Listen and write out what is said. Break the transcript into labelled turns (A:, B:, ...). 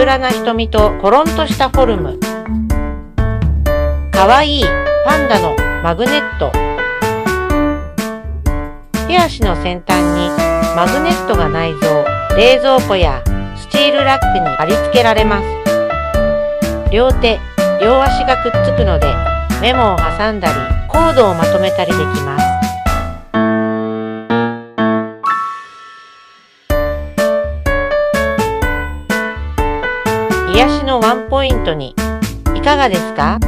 A: ぶらな瞳とコロンとしたフォルム。かわいいパンダのマグネット。手足の先端にマグネットが内蔵。冷蔵庫やスチールラックに貼り付けられます。両手、両足がくっつくのでメモを挟んだりコードをまとめたりできます。癒しのワンポイントにいかがですか？